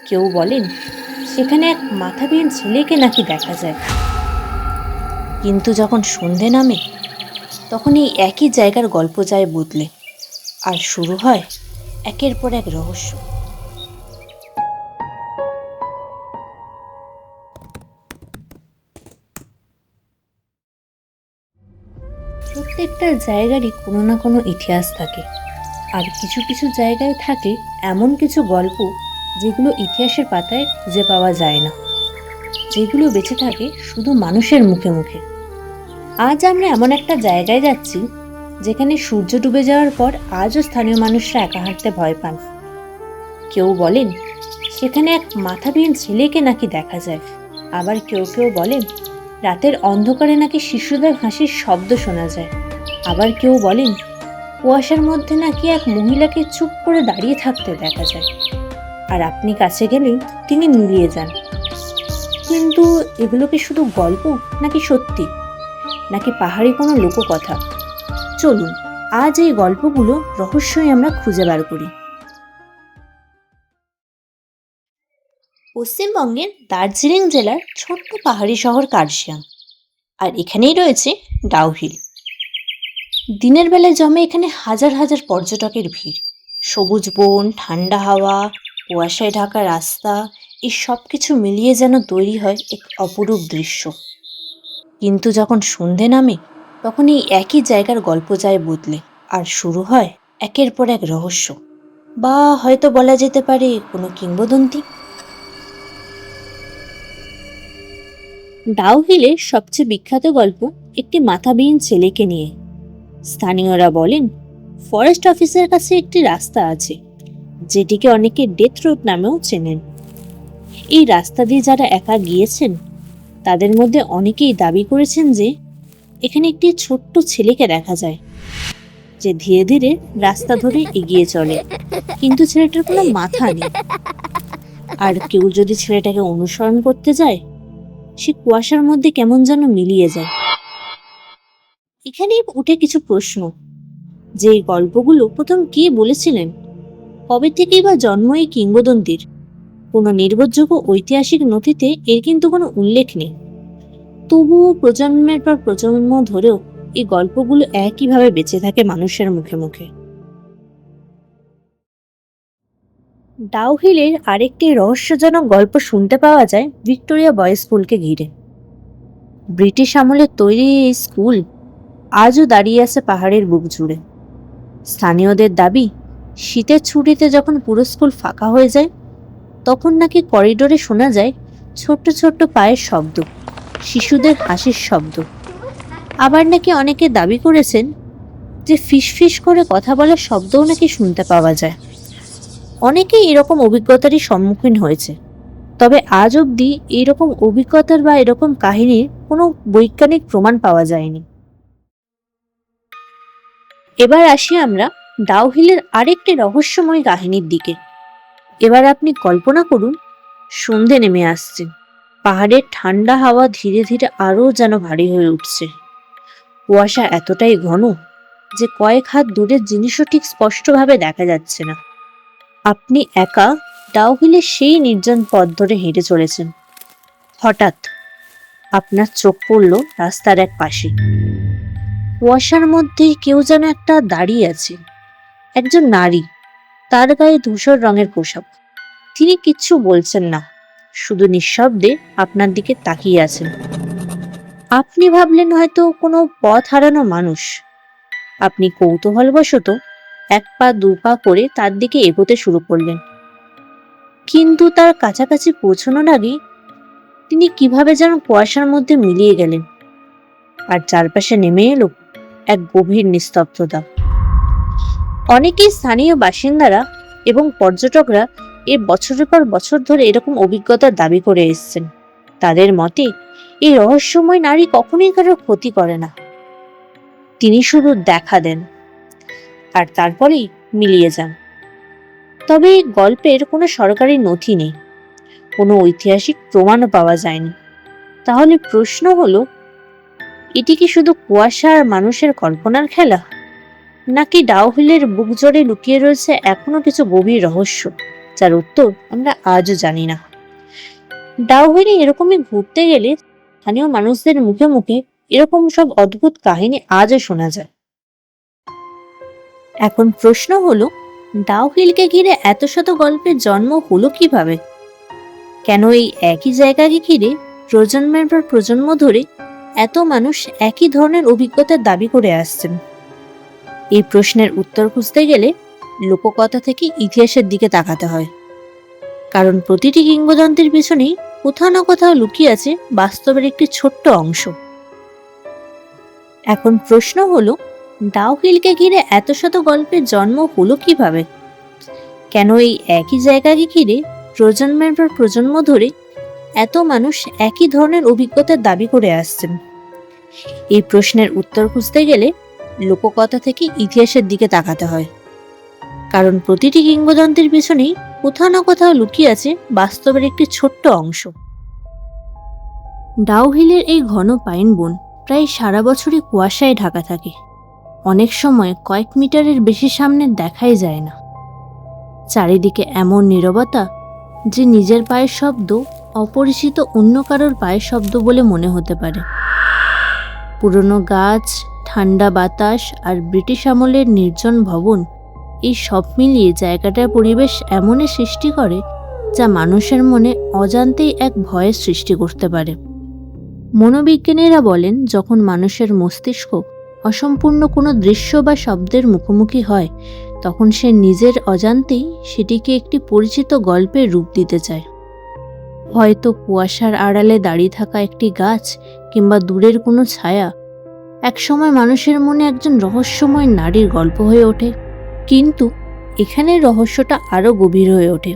কেউ বলেন সেখানে এক মাথাবিহীন ছেলেকে নাকি দেখা যায়। কিন্তু যখন সন্ধে নামে তখন এই একই জায়গার গল্প যায় বদলে, আর শুরু হয় একের পর এক রহস্য। প্রত্যেকটা জায়গারই কোনো না কোনো ইতিহাস থাকে, আর কিছু কিছু জায়গায় থাকে এমন কিছু গল্প যেগুলো ইতিহাসের পাতায় খুঁজে পাওয়া যায় না, যেগুলো বেঁচে থাকে শুধু মানুষের মুখে মুখে। আজ আমরা এমন একটা জায়গায় যাচ্ছি যেখানে সূর্য ডুবে যাওয়ার পর আজও স্থানীয় মানুষরা একা হাঁটতে ভয় পান। কেউ বলেন সেখানে এক মাথাবিহীন ছেলেকে নাকি দেখা যায়, আবার কেউ কেউ বলেন রাতের অন্ধকারে নাকি শিশুদের হাসির শব্দ শোনা যায়, আবার কেউ বলেন কুয়াশার মধ্যে নাকি এক মহিলাকে চুপ করে দাঁড়িয়ে থাকতে দেখা যায়, আর আপনি কাছে গেলেই তিনি মিলিয়ে যান। কিন্তু এগুলো কি শুধু গল্প, নাকি সত্যি, নাকি পাহাড়ি কোনো লোককথা? চলুন আজ এই গল্পগুলো রহস্যই আমরা খুঁজে বার করি। পশ্চিমবঙ্গের দার্জিলিং জেলার ছোট্ট পাহাড়ি শহর কার্শিয়াং, আর এখানেই রয়েছে ডাউহিল। দিনের বেলায় জমে এখানে হাজার হাজার পর্যটকের ভিড়। সবুজ বন, ঠান্ডা হাওয়া, কুয়াশায় ঢাকা রাস্তা, এই সব কিছু মিলিয়ে যেন তৈরি হয় এক অপরূপ দৃশ্য। কিন্তু যখন সন্ধে নামে তখন এই একই জায়গার গল্প যায় বদলে, আর শুরু হয় একের পর এক রহস্য, বা হয়তো বলা যেতে পারে কোনো কিংবদন্তি। ডাউহিলের সবচেয়ে বিখ্যাত গল্প একটি মাথাবিহীন ছেলেকে নিয়ে। স্থানীয়রা বলেন ফরেস্ট অফিসের কাছে একটি রাস্তা আছে, যেটিকে অনেকে ডেথ রোড নামেও চেনেন। এই রাস্তা দিয়ে যারা একা গিয়েছেন তাদের মধ্যে অনেকেই দাবি করেছেন যে এখানে একটি ছোট্ট ছেলেকে দেখা যায়, যে ধীরে ধীরে রাস্তা ধরে এগিয়ে চলে, কিন্তু ছেলেটার কোনো মাথা নেই। আর কেউ যদি ছেলেটাকে অনুসরণ করতে যায়, সে কুয়াশার মধ্যে কেমন যেন মিলিয়ে যায়। এখানেই উঠে কিছু প্রশ্ন, যে এই গল্পগুলো প্রথম কে বলেছিলেন, কবে থেকেই বা জন্ম এই কিংবদন্তির? কোনো নির্ভরযোগ্য ঐতিহাসিক নথিতে এর কিন্তু কোনো উল্লেখ নেই। তবুও প্রজন্মের পর প্রজন্ম ধরেও এই গল্পগুলো একইভাবে বেঁচে থাকে মানুষের মুখে মুখে। ডাউহিলের আরেকটি রহস্যজনক গল্প শুনতে পাওয়া যায় ভিক্টোরিয়া বয়েজ স্কুলকে ঘিরে। ব্রিটিশ আমলে তৈরি এই স্কুল আজও দাঁড়িয়ে আছে পাহাড়ের বুক জুড়ে। স্থানীয়দের দাবি, শীতের ছুটিতে যখন পুরো স্কুল ফাঁকা হয়ে যায় তখন নাকি করিডোরে শোনা যায় ছোট্ট ছোট্ট পায়ের শব্দ, শিশুদের হাসির শব্দ। আবার নাকি অনেকে দাবি করেছেন যে ফিসফিস করে কথা বলার শব্দও নাকি শুনতে পাওয়া যায়। অনেকেই এরকম অভিজ্ঞতারই সম্মুখীন হয়েছে, তবে আজ অবধি এরকম অভিজ্ঞতার বা এরকম কাহিনীর কোনো বৈজ্ঞানিক প্রমাণ পাওয়া যায়নি। এবার আসি আমরা ডাউহিলের আরেকটি রহস্যময় কাহিনীর দিকে। এবার আপনি কল্পনা করুন, সন্ধে নেমে আসছে, পাহাড়ের ঠান্ডা হাওয়া ধীরে ধীরে আরো যেন ভারী হয়ে উঠছে। কুয়াশা এতটাই ঘন যে কয়েক হাত দূরের জিনিসও ঠিক স্পষ্টভাবে দেখা যাচ্ছে না। আপনি একা ডাউহিলের সেই নির্জন পথ ধরে হেঁটে চলেছেন। হঠাৎ আপনার চোখ পড়ল রাস্তার এক পাশে। কুয়াশার মধ্যে কেউ যেন একটা দাঁড়িয়ে আছে, একজন নারী, তার গায়ে ধূসর রঙের পোশাক। তিনি কিচ্ছু বলছেন না, শুধু নিঃশব্দে আপনার দিকে তাকিয়ে আছেন। আপনি ভাবলেন হয়তো কোনো পথ হারানো মানুষ। আপনি কৌতূহলবশত এক পা দু পা করে তার দিকে এগোতে শুরু করলেন, কিন্তু তার কাছাকাছি পৌঁছানোর আগেই তিনি কিভাবে যেন কুয়াশার মধ্যে মিলিয়ে গেলেন, আর চারপাশে নেমে এলো এক গভীর নিস্তব্ধতা। অনেকেই স্থানীয় বাসিন্দারা এবং পর্যটকরা বছরের পর বছর ধরে এরকম অভিজ্ঞতার দাবি করে এসেছেন। তাদের মতে এই রহস্যময় নারী কখনোই কারোর ক্ষতি করে না, তিনি শুধু দেখা দেন আর তারপরেই মিলিয়ে যান। তবে এই গল্পের কোনো সরকারি নথি নেই, কোনো ঐতিহাসিক প্রমাণও পাওয়া যায়নি। তাহলে প্রশ্ন হলো, এটি কি শুধু কুয়াশা আর মানুষের কল্পনার খেলা, নাকি ডাউহিলের বুক জুড়ে লুকিয়ে রয়েছে এখনো কিছু গভীর রহস্য? যার উত্তর আমরা আজও জানি না। ডাউহিলে এরকমই ঘুরতে গেলে স্থানীয় মানুষদের মুখে মুখে এরকম সব অদ্ভুত কাহিনী আজও শোনা যায়। এখন প্রশ্ন হলো, ডাউহিলকে ঘিরে এত শত গল্পের জন্ম হলো কিভাবে? কেন এই একই জায়গাকে ঘিরে প্রজন্মের পর প্রজন্ম ধরে এত মানুষ একই ধরনের অভিজ্ঞতার দাবি করে আসছেন? এই প্রশ্নের উত্তর খুঁজতে গেলে লোককথা থেকে ইতিহাসের দিকে তাকাতে হয়, কারণ প্রতিটি কিংবদন্তির পিছনেই কোথাও না কোথাও লুকিয়ে আছে বাস্তবের একটি ছোট্ট অংশ। এখন প্রশ্ন হলো, ডাউহিলকে ঘিরে এত শত গল্পের জন্ম হলো কিভাবে? কেন এই একই জায়গাকে ঘিরে প্রজন্মের পর প্রজন্ম ধরে এত মানুষ একই ধরনের অভিজ্ঞতার দাবি করে আসছেন? এই প্রশ্নের উত্তর খুঁজতে গেলে লোককথা থেকে ইতিহাসের দিকে তাকাতে হয়, কারণ প্রতিটি কিংবদন্তির পিছনেই কোথাও না কোথাও লুকিয়ে আছে বাস্তবের একটি ছোট্ট অংশ। ডাউহিলের এই ঘন পাইন বন প্রায় সারা বছরই কুয়াশায় ঢাকা থাকে। অনেক সময় কয়েক মিটারের বেশি সামনে দেখাই যায় না। চারিদিকে এমন নীরবতা যে নিজের পায়ের শব্দ অপরিচিত অন্য কারোর পায়ের শব্দ বলে মনে হতে পারে। পুরনো গাছ, ঠান্ডা বাতাস আর ব্রিটিশ আমলের নির্জন ভবন, এই সব মিলিয়ে জায়গাটার পরিবেশ এমনই সৃষ্টি করে যা মানুষের মনে অজান্তেই এক ভয়ের সৃষ্টি করতে পারে। মনোবিজ্ঞানীরা বলেন, যখন মানুষের মস্তিষ্ক অসম্পূর্ণ কোনো দৃশ্য বা শব্দের মুখোমুখি হয়, তখন সে নিজের অজান্তেই সেটিকে একটি পরিচিত গল্পের রূপ দিতে চায়। হয়তো কুয়াশার আড়ালে দাঁড়িয়ে থাকা একটি গাছ কিংবা দূরের কোনো ছায়া একসময় মানুষের মনে একজন রহস্যময় নারীর গল্প হয়ে ওঠে। কিন্তু এখানে রহস্যটা আরও গভীর হয়ে ওঠে,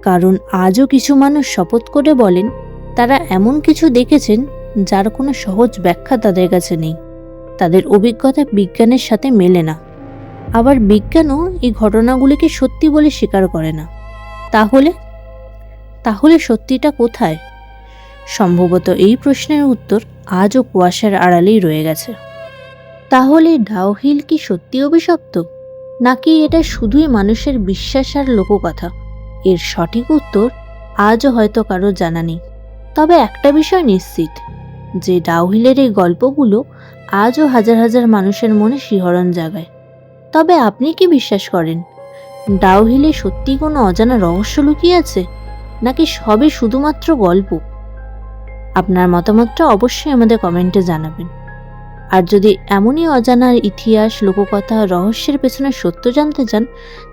কারণ আজও কিছু মানুষ শপথ করে বলেন তারা এমন কিছু দেখেছেন যার কোনো সহজ ব্যাখ্যা তাদের কাছে নেই। তাদের অভিজ্ঞতা বিজ্ঞানের সাথে মেলে না, আবার বিজ্ঞানও এই ঘটনাগুলিকে সত্যি বলে স্বীকার করে না। তাহলে সত্যিটা কোথায়? সম্ভবত এই প্রশ্নের উত্তর আজও কুয়াশার আড়ালেই রয়ে গেছে। তাহলে ডাউহিল কি সত্যি অভিশপ্ত, নাকি এটা শুধুই মানুষের বিশ্বাস আর লোককথা? এর সঠিক উত্তর আজও হয়তো কারো জানা নেই। তবে একটা বিষয় নিশ্চিত, যে ডাউহিলের এই গল্পগুলো আজও হাজার হাজার মানুষের মনে শিহরণ জাগায়। তবে আপনি কি বিশ্বাস করেন, ডাউহিলে সত্যি কোনো অজানা রহস্য লুকিয়ে আছে, নাকি সবই শুধুমাত্র গল্প? আপনার মতামতটা অবশ্যই আমাদের কমেন্টে জানাবেন। আর যদি এমনই অজানা ইতিহাস, লোককথা, রহস্যের পেছনে সত্য জানতে চান,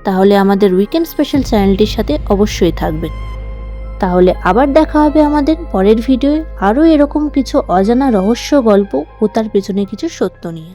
তাহলে আমাদের উইকেন্ড স্পেশাল চ্যানেলটির সাথে অবশ্যই থাকবেন। তাহলে আবার দেখা হবে আমাদের পরের ভিডিওয়ে আরও এরকম কিছু অজানা রহস্য গল্প ও তার পেছনে কিছু সত্য নিয়ে।